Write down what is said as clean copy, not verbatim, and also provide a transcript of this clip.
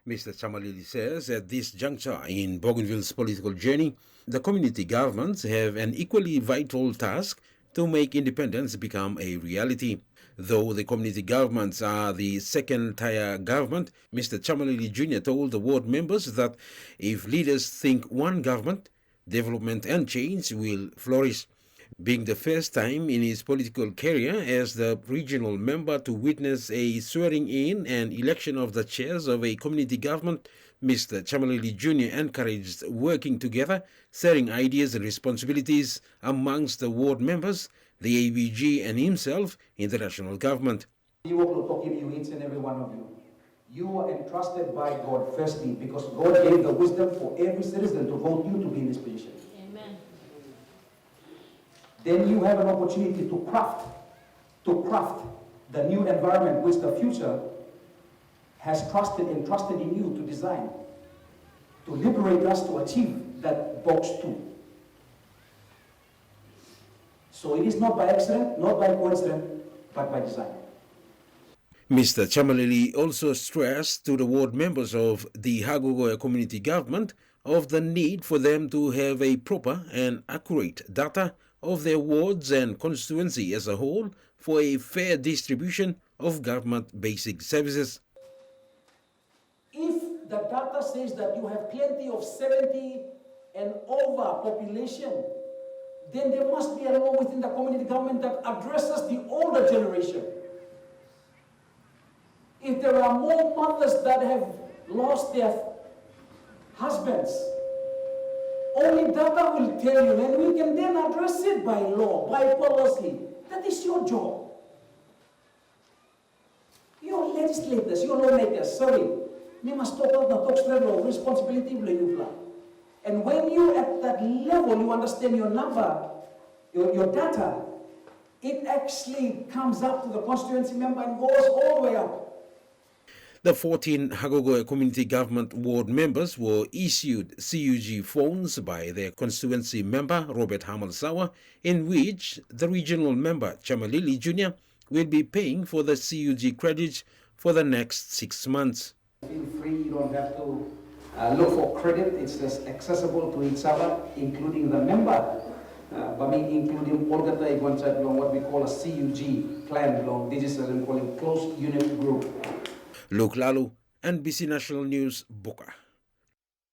Mr. Tsiamalili says at this juncture in Bougainville's political journey, the community governments have an equally vital task to make independence become a reality. Though the community governments are the second-tier government, Mr. Tsiamalili Jnr. told the ward members that if leaders think one government, development and change will flourish. Being the first time in his political career as the regional member to witness a swearing-in and election of the chairs of a community government, Mr. Tsiamalili Jnr. encouraged working together, sharing ideas and responsibilities amongst the ward members, the AVG and himself in the national government. You will talk to you, each and every one of you. You are entrusted by God firstly because God gave the wisdom for every citizen to vote you to be in this position. Amen. Then you have an opportunity to craft the new environment which the future has entrusted in you to design, to liberate us to achieve that box 2. So it is not by accident, not by coincidence, but by design. Mr. Tsiamalili also stressed to the ward members of the Hagogohe Community Government of the need for them to have a proper and accurate data of their wards and constituency as a whole for a fair distribution of government basic services. If the data says that you have plenty of 70 and over population, then there must be a law within the community government that addresses the older generation. If there are more mothers that have lost their husbands, only data will tell you, and we can then address it by law, by policy. That is your job. Your legislators, your lawmakers, sorry, we must talk about the talk level of responsibility. And when you at that level, you understand your number, your data, it actually comes up to the constituency member and goes all the way up. The 14 Hagogohe Community Government ward members were issued CUG phones by their constituency member, Robert Hamalsawa, in which the regional member, Tsiamalili Jnr., will be paying for the CUG credits for the next 6 months. Feel free, you don't have to look for credit. It's just accessible to each other, including the member. Including all the what we call a CUG plan, digital and calling closed unit group. Lalu, NBC National News, Buka.